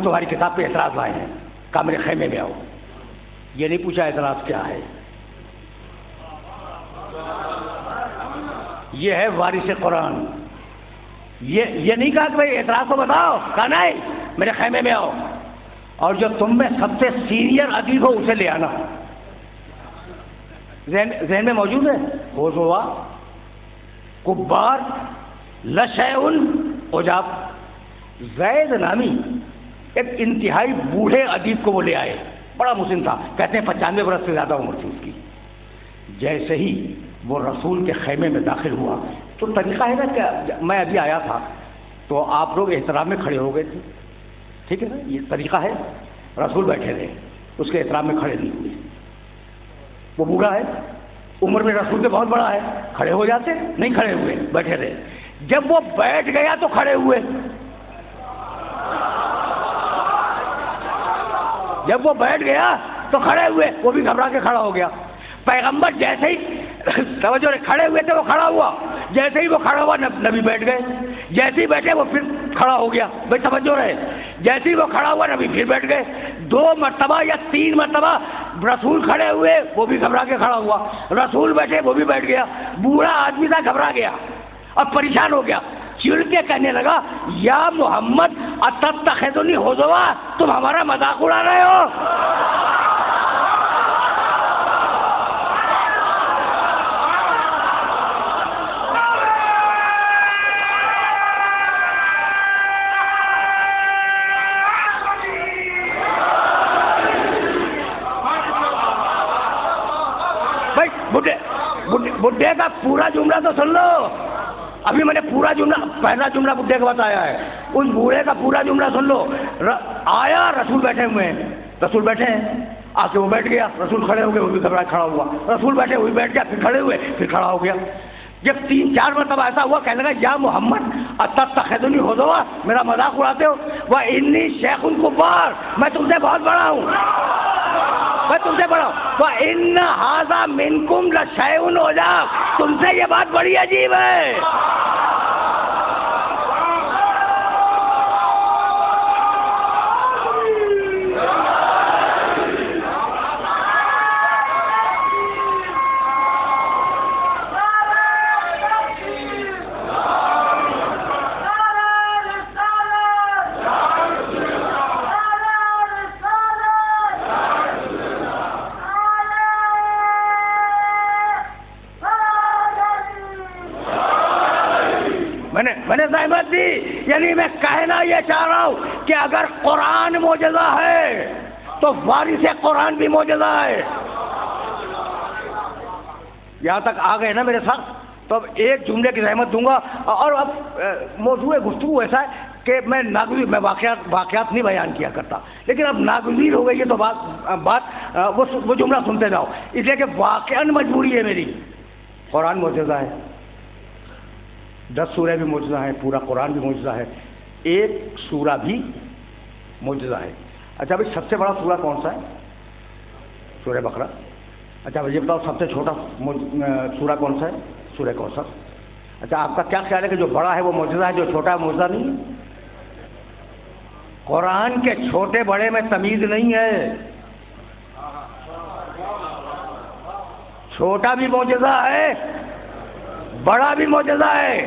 تمہاری کتاب پہ اعتراض لائے ہیں، کہا میرے خیمے میں آؤ. یہ نہیں پوچھا اعتراض کیا ہے. یہ ہے وارث قرآن. یہ نہیں کہا کہ بھائی اعتراض کو بتاؤ، کہا نہیں میرے خیمے میں آؤ، اور جو تم میں سب سے سینئر ادیب ہو اسے لے آنا. ذہن میں موجود ہے. ہوزوا کبار لشیء عجاب. زید نامی ایک انتہائی بوڑھے ادیب کو وہ لے آئے، بڑا مسن تھا، کہتے ہیں 95 برس سے زیادہ عمر تھی اس کی. جیسے ہی وہ رسول کے خیمے میں داخل ہوا تو طریقہ ہے نا کہ میں ابھی آیا تھا تو آپ لوگ احترام میں کھڑے ہو گئے تھے، ٹھیک ہے نا، یہ طریقہ ہے. رسول بیٹھے رہے، اس کے احترام میں کھڑے نہیں ہوئے. وہ بوڑھا ہے، عمر میں رسول سے بہت بڑا ہے، کھڑے ہو جاتے، نہیں کھڑے ہوئے، بیٹھے رہے. جب وہ بیٹھ گیا تو کھڑے ہوئے. جب وہ بیٹھ گیا تو کھڑے ہوئے. وہ بھی گھبرا کے کھڑا ہو گیا. پیغمبر جیسے ہی توجہ کھڑے ہوئے تھے وہ کھڑا ہوا، جیسے ہی وہ کھڑا ہوا نبی بیٹھ گئے. جیسے ہی بیٹھے وہ پھر کھڑا ہو گیا. بھائی توجہ رہے. جیسے ہی وہ کھڑا ہوا نبی پھر بیٹھ گئے. 2 مرتبہ یا 3 مرتبہ رسول کھڑے ہوئے، وہ بھی گھبرا کے کھڑا ہوا. رسول بیٹھے، وہ بھی بیٹھ گیا. بوڑھا آدمی تھا، گھبرا گیا اور پریشان ہو گیا. چڑ کے کہنے لگا یا محمد اتتخذنی ہزوا، تم ہمارا مذاق اڑا رہے ہو. بڈھے کا پورا جملہ تو سن لو. ابھی میں نے پورا جملہ، پہلا جملہ بڈھے کا بتایا ہے، اس بوڑھے کا پورا جملہ سن لو. آیا رسول بیٹھے ہوئے ہیں، رسول بیٹھے ہیں، آ کے وہ بیٹھ گیا. رسول کھڑے ہو گئے، وہ بھی گھبرا کھڑا ہوا. رسول بیٹھے، وہ بھی بیٹھ گیا، پھر کھڑے ہوئے، پھر کھڑا ہو گیا. جب 3-4 مرتبہ ایسا ہوا، کہنے لگا یا محمد اتتخذنی ہزوا، میرا مذاق اڑاتے ہو. وانی شیخ کبار، میں تم سے بہت بڑا ہوں، میں تم سے بڑا ہوں. وان ھذا منکم لشیء عجاب، تم سے یہ بات بڑی عجیب ہے. میں نے زحمت دی، یعنی میں کہنا یہ چاہ رہا ہوں کہ اگر قرآن معجزہ ہے تو وارث قرآن بھی معجزہ ہے. یہاں تک آ گئے نا میرے ساتھ، تو اب ایک جملے کی زحمت دوں گا. اور اب موضوع گفتگو ایسا ہے کہ میں ناگزیر، میں واقعات نہیں بیان کیا کرتا، لیکن اب ناگزیر ہو گئی ہے تو وہ جملہ سنتے جاؤ، اس لیے کہ واقعاً مجبوری ہے میری. قرآن معجزہ ہے، 10 سورہ بھی معجزہ ہے، پورا قرآن بھی معجزہ ہے، ایک سورہ بھی معجزہ ہے. اچھا بھائی سب سے بڑا سورہ کون سا ہے؟ سورہ بقرہ. اچھا بھائی یہ بتاؤ سب سے چھوٹا سورہ کون سا ہے؟ سورہ کوثر. اچھا آپ کا کیا خیال ہے کہ جو بڑا ہے وہ معجزہ ہے، جو چھوٹا ہے معجزہ نہیں ہے؟ قرآن کے چھوٹے بڑے میں تمیز نہیں ہے. چھوٹا بھی معجزہ ہے، بڑا بھی معجزہ ہے.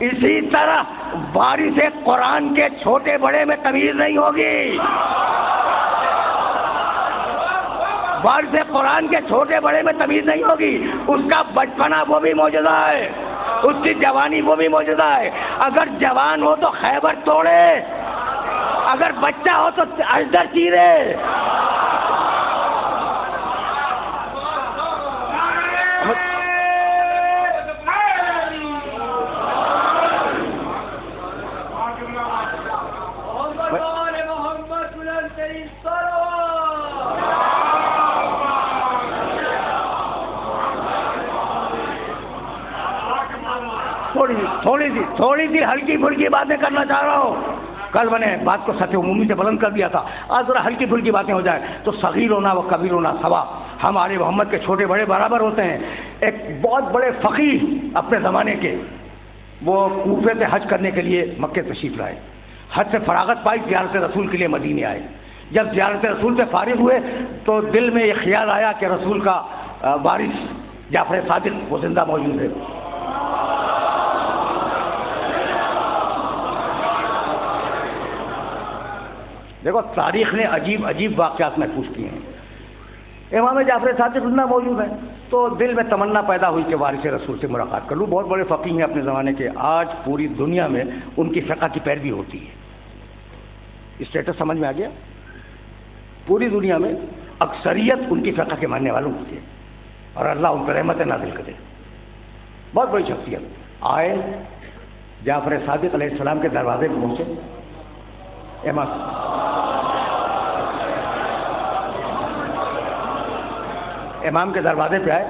اسی طرح وارث قرآن کے چھوٹے بڑے میں تمیز نہیں ہوگی. وارث قرآن کے چھوٹے بڑے میں تمیز نہیں ہوگی. اس کا بچپنا وہ بھی معجزہ ہے، اس کی جوانی وہ بھی معجزہ ہے. اگر جوان ہو تو خیبر توڑے، اگر بچہ ہو تو اجدر چیرے. تھوڑی سی ہلکی پھلکی باتیں کرنا چاہ رہا ہوں. کل میں نے بات کو سطح عمومی سے بلند کر دیا تھا، آج ذرا ہلکی پھلکی باتیں ہو جائیں تو صغیر ہونا و کبیر ہونا سوا. ہم آل محمد کے چھوٹے بڑے برابر ہوتے ہیں. ایک بہت بڑے فقیہ اپنے زمانے کے، وہ کوفے سے حج کرنے کے لیے مکے تشریف لائے. حج سے فراغت پائی، زیارت رسول کے لیے مدینے آئے. جب زیارت رسول سے فارغ ہوئے تو دل میں یہ خیال آیا کہ رسول کا وارث جعفر صادق وہ زندہ موجود ہے. دیکھو تاریخ نے عجیب عجیب واقعات محفوظ کیے ہیں. امام جعفر صادق زندہ موجود ہیں تو دل میں تمنا پیدا ہوئی کہ وارث رسول سے ملاقات کر لوں. بہت بڑے فقیہ ہیں اپنے زمانے کے، آج پوری دنیا میں ان کی فقہ کی پیروی ہوتی ہے. اسٹیٹس سمجھ میں آ گیا؟ پوری دنیا میں اکثریت ان کی فقہ کے ماننے والوں کی ہے، اور اللہ ان پر رحمت نازل کرے. بہت بڑی شخصیت. آئے جعفر صادق علیہ السلام کے دروازے پہ پہنچے. امام کے دروازے پہ آئے،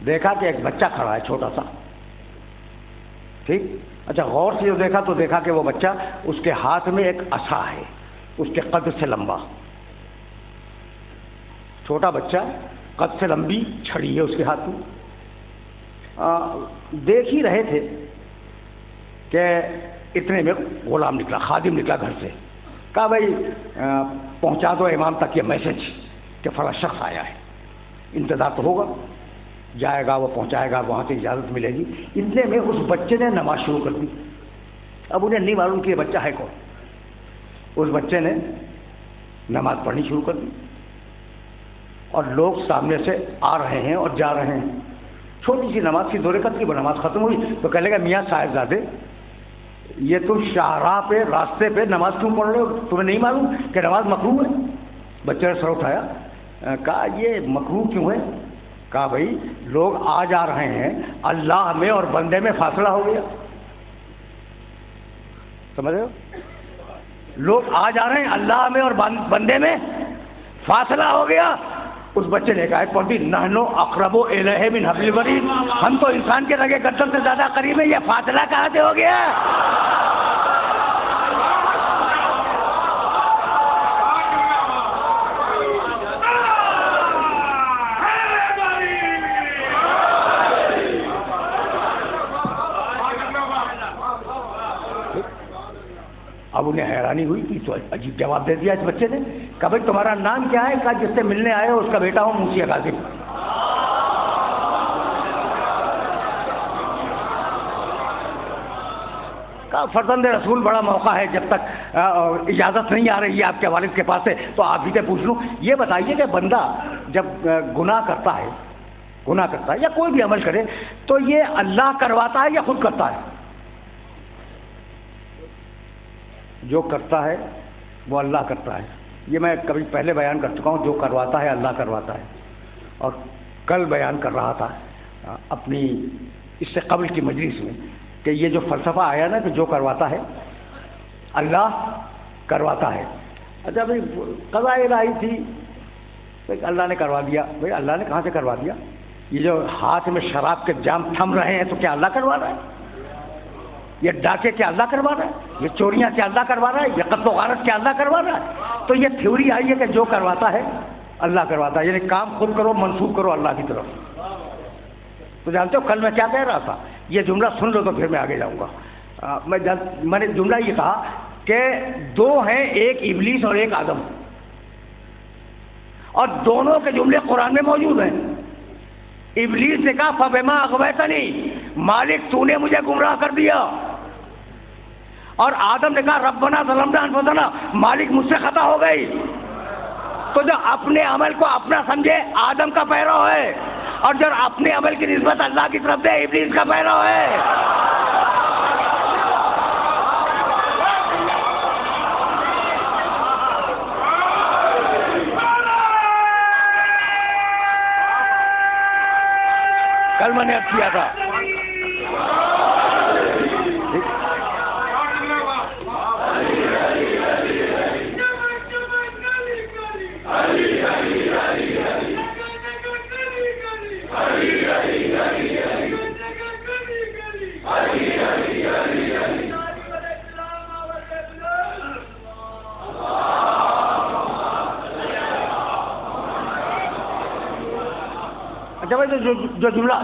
دیکھا کہ ایک بچہ کھڑا ہے چھوٹا سا. ٹھیک، اچھا غور سے جو دیکھا تو دیکھا کہ وہ بچہ، اس کے ہاتھ میں ایک عصا ہے اس کے قد سے لمبا. چھوٹا بچہ، قد سے لمبی چھڑی ہے اس کے ہاتھ میں. دیکھ ہی رہے تھے کہ اتنے میں غلام نکلا، خادم نکلا گھر سے. کہا بھائی پہنچا دو امام تک یہ میسج کہ فلاں شخص آیا ہے. انتظار تو ہوگا، جائے گا وہ پہنچائے گا، وہاں سے اجازت ملے گی. اتنے میں اس بچے نے نماز شروع کر دی. اب انہیں نہیں معلوم کہ یہ بچہ ہے کون. اس بچے نے نماز پڑھنی شروع کر دی اور لوگ سامنے سے آ رہے ہیں اور جا رہے ہیں. چھوٹی سی نماز کی 2 رکعت کی وہ نماز ختم ہوئی تو کہنے لگا میاں صاحبزادے یہ تم شاہراہ پہ راستے پہ نماز کیوں پڑھ رہے ہو؟ تمہیں نہیں معلوم کہ نماز مکروہ ہے؟ بچے نے سر اٹھایا، کہا یہ مکروہ کیوں ہے؟ کہا بھائی لوگ آ جا رہے ہیں، اللہ میں اور بندے میں فاصلہ ہو گیا. سمجھ رہے ہو؟ لوگ آ جا رہے ہیں، اللہ میں اور بندے میں فاصلہ ہو گیا. اس بچے نے کہا پڑھی نحنو اقرب الیہ من حبل الورید، ہم تو انسان کے رگے گردن سے زیادہ قریب ہیں، یہ فاصلہ کہاں سے ہو گیا؟ اب انہیں حیرانی ہوئی کہ تو عجیب جواب دے دیا اس بچے نے. کہا بھائی تمہارا نام کیا ہے؟ کہا جس سے ملنے آئے ہو اس کا بیٹا ہوں موسی غازی. کہا فرزند رسول بڑا موقع ہے، جب تک اجازت نہیں آ رہی ہے آپ کے والد کے پاس سے تو آپ ہی سے پوچھ لوں. یہ بتائیے کہ بندہ جب گناہ کرتا ہے یا کوئی بھی عمل کرے تو یہ اللہ کرواتا ہے یا خود کرتا ہے؟ جو کرتا ہے وہ اللہ کرتا ہے. یہ میں کبھی پہلے بیان کر چکا ہوں. جو کرواتا ہے اللہ کرواتا ہے. اور کل بیان کر رہا تھا اپنی اس سے قبل کی مجلس میں کہ یہ جو فلسفہ آیا نا کہ جو کرواتا ہے اللہ کرواتا ہے. اچھا بھائی قضاء الہی تھی، بھائی اللہ نے کروا دیا. بھائی اللہ نے کہاں سے کروا دیا؟ یہ جو ہاتھ میں شراب کے جام تھم رہے ہیں تو کیا اللہ کروا رہا ہے؟ یہ ڈاکے کیا اللہ کروا رہا ہے؟ یہ چوریاں کیا اللہ کروا رہا ہے؟ یہ قتل و غارت کیا اللہ کروا رہا ہے؟ تو یہ تھیوری آئی ہے کہ جو کرواتا ہے اللہ کرواتا ہے، یعنی کام خود کرو، منسوخ کرو اللہ کی طرف. تو جانتے ہو کل میں کیا کہہ رہا تھا؟ یہ جملہ سن لو تو پھر میں آگے جاؤں گا. میں نے جملہ یہ کہا کہ 2 ہیں، ایک ابلیس اور ایک آدم، اور دونوں کے جملے قرآن میں موجود ہیں. ابلیس نے کہا فبما اغویتنی، مالک تو نے مجھے گمراہ کر دیا. اور آدم نے کہا ربنا ظلمنا انفسنا، مالک مجھ سے خطا ہو گئی. تو جو اپنے عمل کو اپنا سمجھے آدم کا پیرو ہے، اور جو اپنے عمل کی نسبت اللہ کی طرف دے ابلیس کا پیرو ہے. کل میں نے عرض کیا تھا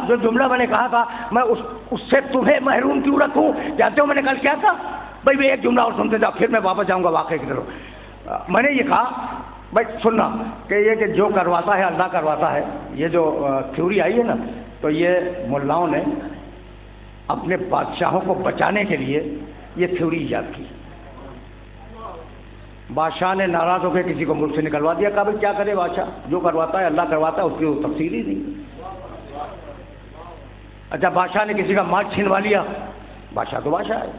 جو جملہ میں نے کہا تھا میں اس سے تمہیں محروم کیوں رکھوں؟ جانتے ہو میں نے کل کیا تھا؟ بھائی میں ایک جملہ اور سنتے جاؤ پھر میں واپس جاؤں گا واقعے کی طرف۔ میں نے یہ کہا بھائی سننا کہ یہ کہ جو کرواتا ہے اللہ کرواتا ہے، یہ جو تھیوری آئی ہے نا، تو یہ ملاؤں نے اپنے بادشاہوں کو بچانے کے لیے یہ تھیوری ایجاد کی۔ بادشاہ نے ناراض ہو کے کسی کو ملک سے نکلوا دیا، کہا بھائی کیا کرے بادشاہ، جو کرواتا ہے اللہ کرواتا ہے، اس کی تفصیل ہی نہیں۔ اچھا بادشاہ نے کسی کا مال چھینوا لیا، بادشاہ تو بادشاہ ہے،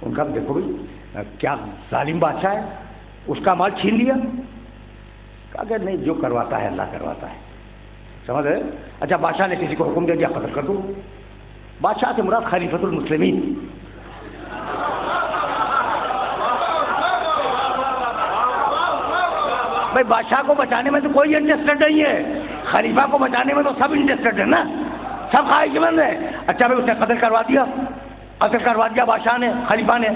ان کا دیکھو بھائی کیا ظالم بادشاہ ہے، اس کا مال چھین لیا، کہا کہ نہیں جو کرواتا ہے اللہ کرواتا ہے، سمجھ رہے؟ اچھا بادشاہ نے کسی کو حکم دے دیا قتل کر دو، بادشاہ سے مراد خلیفۃ المسلمین۔ بھائی بادشاہ کو بچانے میں تو کوئی انٹرسٹڈ نہیں ہے، خلیفہ کو بچانے میں تو سب انٹرسٹڈ ہے نا، سب خواہش مند ہے۔ اچھا بھائی اس نے قتل کروا دیا بادشاہ نے، خلیفہ نے،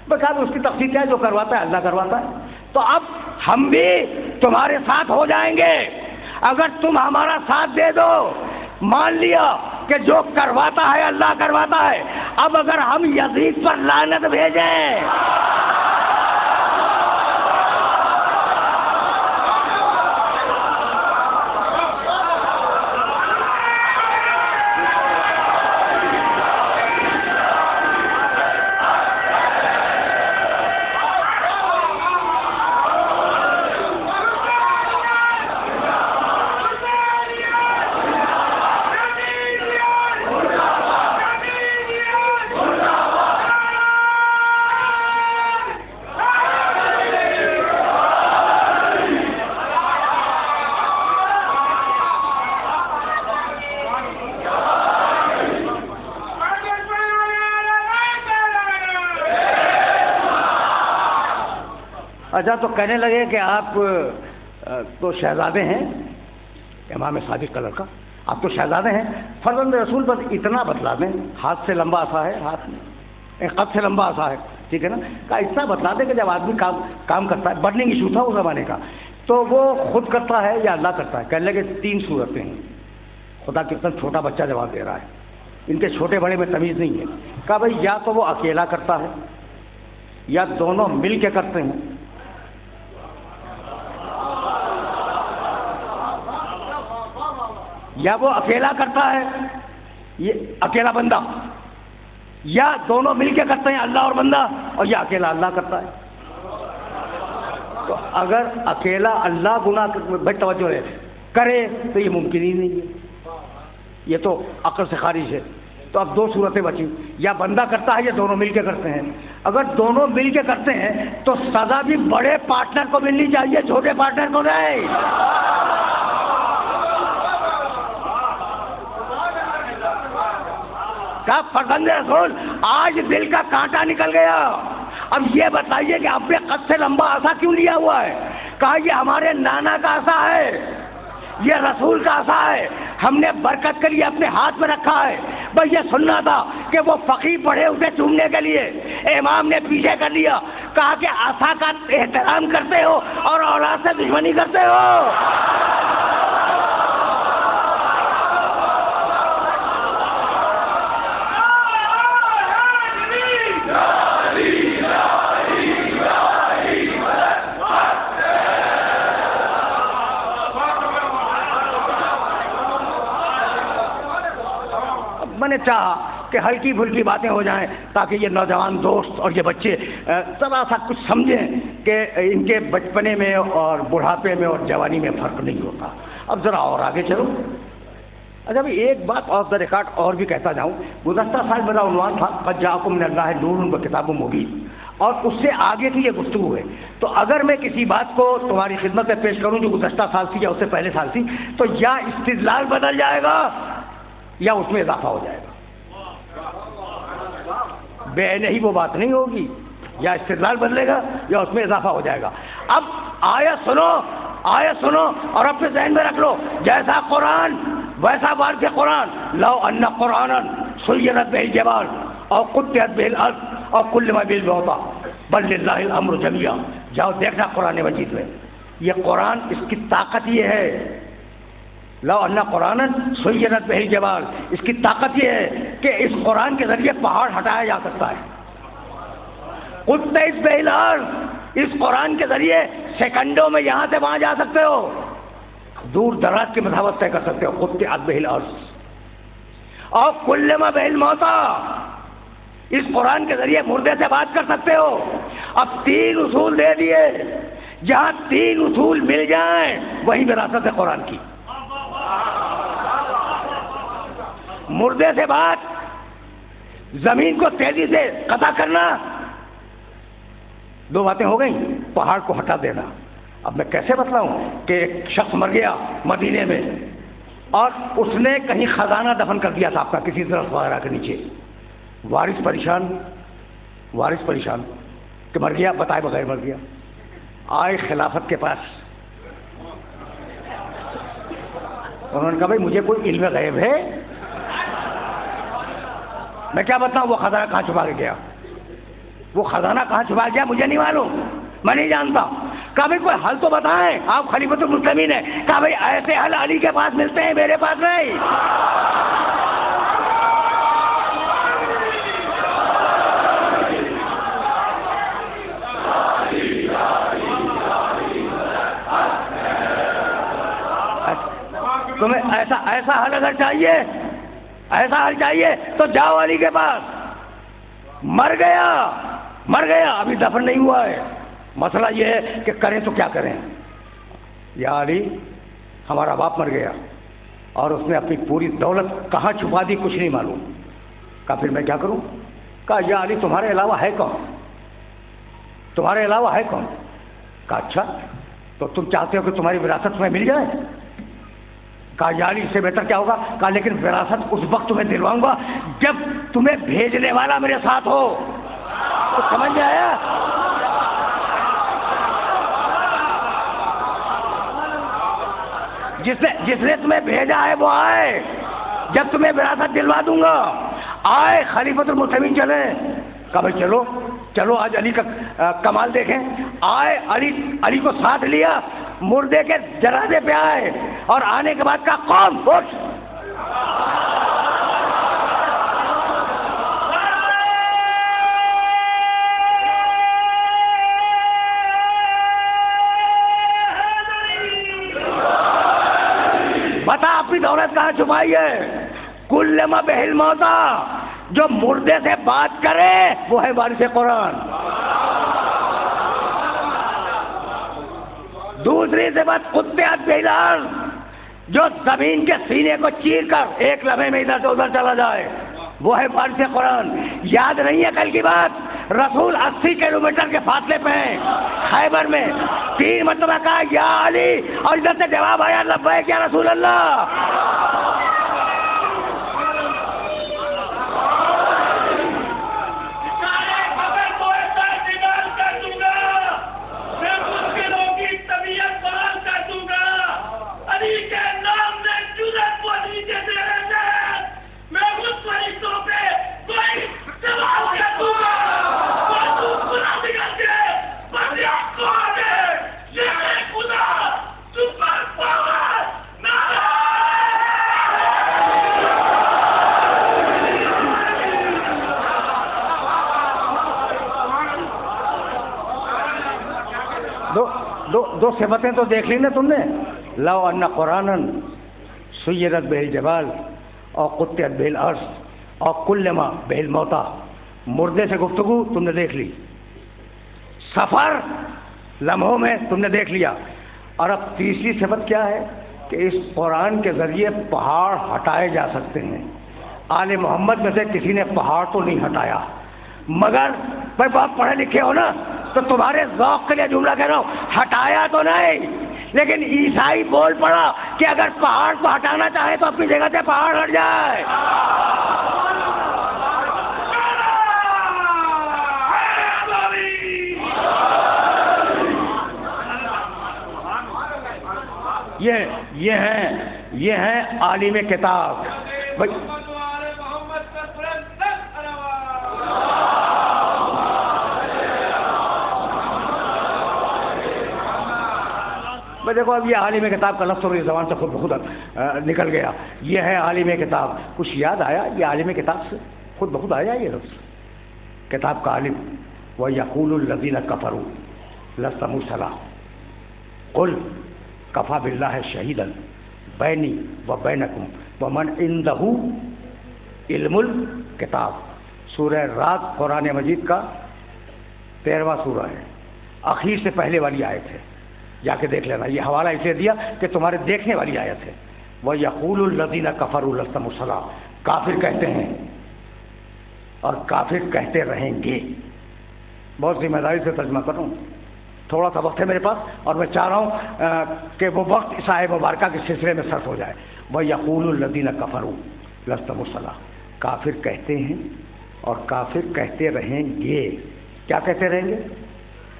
بس صاحب اس کی تفصیل کیا ہے، جو کرواتا ہے اللہ کرواتا ہے۔ تو اب ہم بھی تمہارے ساتھ ہو جائیں گے اگر تم ہمارا ساتھ دے دو، مان لیا کہ جو کرواتا ہے اللہ کرواتا ہے۔ اب اگر ہم یزید پر لعنت بھیجیں، اچھا تو کہنے لگے کہ آپ تو شہزادے ہیں، امام صادق کا لڑکا، آپ تو شہزادے ہیں، فرزند رسول پر اتنا بتلا دیں، ہاتھ سے لمبا عصا ہے، ہاتھ میں قد سے لمبا عصا ہے، ٹھیک ہے نا، کہا اتنا بتلا دیں کہ جب آدمی کام کرتا ہے، برننگ ایشو تھا اس زمانے کا، تو وہ خود کرتا ہے یا اللہ کرتا ہے؟ کہنے لگے 3 صورتیں ہیں۔ خدا کتنا چھوٹا بچہ جواب دے رہا ہے، ان کے چھوٹے بڑے میں تمیز نہیں ہے۔ کہا بھائی یا تو وہ اکیلا کرتا ہے یا دونوں مل کے کرتے ہیں۔ یا وہ اکیلا کرتا ہے، یہ اکیلا بندہ، یا دونوں مل کے کرتے ہیں اللہ اور بندہ، اور یا اکیلا اللہ کرتا ہے۔ تو اگر اکیلا اللہ گناہ بھائی توجہ ہے کرے تو یہ ممکن ہی نہیں ہے، یہ تو عقل سے خارج ہے۔ تو اب 2 صورتیں بچی، یا بندہ کرتا ہے یا دونوں مل کے کرتے ہیں۔ اگر دونوں مل کے کرتے ہیں تو سزا بھی بڑے پارٹنر کو ملنی چاہیے، چھوٹے پارٹنر کو نہیں۔ کہا فرزند رسول آج دل کا کانٹا نکل گیا، اب یہ بتائیے کہ اپنے قد سے لمبا عصا کیوں لیا ہوا ہے؟ کہا یہ ہمارے نانا کا عصا ہے، یہ رسول کا عصا ہے، ہم نے برکت کے لیے اپنے ہاتھ میں رکھا ہے۔ بس یہ سننا تھا کہ وہ فقیر پڑھے اسے چومنے کے لیے، امام نے پیچھے کر لیا، کہا کہ عصا کا احترام کرتے ہو اور اولاد سے دشمنی کرتے ہو۔ میں نے چاہا کہ ہلکی پھلکی باتیں ہو جائیں تاکہ یہ نوجوان دوست اور یہ بچے ذرا سا کچھ سمجھیں کہ ان کے بچپنے میں اور بڑھاپے میں اور جوانی میں فرق نہیں ہوتا۔ اب ذرا اور آگے چلو۔ اچھا بھی ایک بات آف دا ریکارڈ اور بھی کہتا جاؤں، گزشتہ سال میرا عنوان تھا قد جاءکم من اللہ نور و کتاب مبین، اور اس سے آگے کی یہ گفتگو ہے۔ تو اگر میں کسی بات کو تمہاری خدمت میں پیش کروں جو گزشتہ سال تھی یا اس سے پہلے سال تھی، تو یا استدلال بدل جائے گا یا اس میں اضافہ ہو جائے گا، بے نہیں وہ بات نہیں ہوگی، یا استدلال بدلے گا یا اس میں اضافہ ہو جائے گا۔ اب آیت سنو اور اپنے ذہن میں رکھ لو، جیسا قرآن ویسا بار کے قرآن، لو ان قرآنا سیرت بہ الجبال اور قطعت بہ الارض اور کلم بہ الموتى بل للہ الامر جمیعا۔ جاؤ دیکھنا قرآن مجید میں، یہ قرآن اس کی طاقت یہ ہے، لو ان قرآن سیرت بہ الجبال، اس کی طاقت یہ ہے کہ اس قرآن کے ذریعے پہاڑ ہٹایا جا سکتا ہے۔ قطعت بہ الارض، اس قرآن کے ذریعے سیکنڈوں میں یہاں سے وہاں جا سکتے ہو، دور دراز کی مسافت طے کر سکتے ہو، قطعت بہ الارض۔ اور کلما بہ الموتى، اس قرآن کے ذریعے مردے سے بات کر سکتے ہو۔ اب 3 اصول دے دیے، جہاں 3 اصول مل جائیں وہی وراثت ہے قرآن کی۔ مردے سے بات، زمین کو تیزی سے قطع کرنا، 2 باتیں ہو گئیں، پہاڑ کو ہٹا دینا۔ اب میں کیسے بتلاؤں کہ ایک شخص مر گیا مدینے میں اور اس نے کہیں خزانہ دفن کر دیا تھا آپ کا کسی درخت وغیرہ کے نیچے، وارث پریشان کہ مر گیا، بتائے بغیر مر گیا، آئے خلافت کے پاس، انہوں نے کہا بھائی مجھے کوئی علم غیب ہے، میں کیا بتاؤں وہ خزانہ کہاں چھپا کے گیا، وہ خزانہ کہاں چھپا گیا مجھے نہیں معلوم، میں نہیں جانتا۔ کہا بھائی کوئی حل تو بتائیں، آپ خلیفۃ المسلمین ہیں۔ کہا بھائی ایسے حل علی کے پاس ملتے ہیں، میرے پاس نہیں۔ تمہیں ایسا حل اگر چاہیے، ایسا حل چاہیے تو جاؤ علی کے پاس۔ مر گیا ابھی دفن نہیں ہوا ہے، مسئلہ یہ ہے کہ کریں تو کیا کریں۔ یا علی ہمارا باپ مر گیا اور اس نے اپنی پوری دولت کہاں چھپا دی کچھ نہیں معلوم۔ کہا پھر میں کیا کروں؟ کہا یا علی تمہارے علاوہ ہے کون؟ تمہارے علاوہ ہے کون؟ کہا اچھا تو تم چاہتے ہو کہ تمہاری وراثت تمہیں مل جائے؟ کہا یا علی اس سے بہتر کیا ہوگا؟ کہا لیکن وراثت اس وقت تمہیں دلواؤں گا جب تمہیں بھیجنے والا میرے ساتھ ہو۔ تو سمجھ میں آیا؟ جس نے تمہیں بھیجا ہے وہ آئے، جب تمہیں وراثت دلوا دوں گا۔ آئے خلیفۃ المسلمین چلے، کہا بھائی چلو آج علی کا کمال دیکھیں۔ آئے علی کو ساتھ لیا، مردے کے جنازے پہ آئے اور آنے کے بعد کہا قوم اٹھ۔ بتا اپنی دولت کہاں چھپائی ہے؟ کلما بہ الموتى، جو مردے سے بات کرے وہ ہے وارث قرآن۔ دوسری صفت قطعت بہ الارض، جو زمین کے سینے کو چیر کر ایک لمحے میں ادھر سے ادھر چلا جائے وہ ہے وارث قرآن۔ یاد نہیں ہے کل کی بات؟ رسول 80 کلومیٹر کے فاصلے پہ ہیں، خیبر میں 3 مرتبہ کہا یا علی، اور ادھر سے جواب آیا لبیک یا رسول اللہ۔ دو صفتیں تو دیکھ لی نا تم نے، لو ان قرآنا سیرت بہ الجبال اور قطعت بہ الارض اور کلما بہ الموتى، مردے سے گفتگو تم نے دیکھ لی، سفر لمحوں میں تم نے دیکھ لیا، اور اب تیسری صفت کیا ہے کہ اس قرآن کے ذریعے پہاڑ ہٹائے جا سکتے ہیں۔ آل محمد میں سے کسی نے پہاڑ تو نہیں ہٹایا، مگر بھائی بہت پڑھے لکھے ہو نا تو تمہارے ذوق کے لیے جملہ کہہ رہا ہوں، ہٹایا تو نہیں، لیکن عیسائی بول پڑا کہ اگر پہاڑ کو ہٹانا چاہے تو اپنی جگہ سے پہاڑ ہٹ جائے۔ یہ ہیں عالم کتاب۔ دیکھو اب یہ عالم کتاب کا لفظ میری زبان سے خود بخود نکل گیا، یہ ہے عالم کتاب۔ کچھ یاد آیا یہ عالم کتاب سے؟ خود بخود آیا یہ لفظ، کتاب کا عالم۔ وَيَقُولُ الَّذِينَ كَفَرُوا لَسْتَ مُرْسَلًا قُلْ كَفَىٰ بِاللَّهِ شَهِيدًا بَيْنِي وَبَيْنَكُمْ وَمَنْ عِندَهُ عِلْمُ الْكِتَابِ۔ سورہ رات قرآن مجید کا 13واں سورہ ہے، اخیر سے پہلے والی آیت ہے، جا کے دیکھ لینا۔ یہ حوالہ اس لیے دیا کہ تمہارے دیکھنے والی آیت ہے۔ وَيَقُولُ الَّذِينَ كَفَرُوا لَسْتَ مُرْسَلًا، کافر کہتے ہیں اور کافر کہتے رہیں گے۔ بہت ذمہ داری سے ترجمہ کر رہا ہوں، تھوڑا سا وقت ہے میرے پاس، اور میں چاہ رہا ہوں کہ وہ وقت اس آیت مبارکہ کے سلسلے میں صرف ہو جائے۔ وَيَقُولُ الَّذِينَ كَفَرُوا لَسْتَ مُرْسَلًا، کافر کہتے ہیں اور کافر کہتے رہیں گے۔ کیا کہتے رہیں گے؟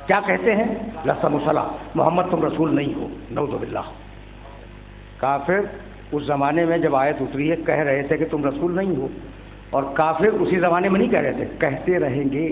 کیا کہتے ہیں؟ لَسْتَ مُرْسَلًا، محمد تم رسول نہیں ہو، نعوذ باللہ۔ کافر اس زمانے میں جب آیت اتری ہے کہہ رہے تھے کہ تم رسول نہیں ہو، اور کافر اسی زمانے میں نہیں کہہ رہے تھے، کہتے رہیں گے۔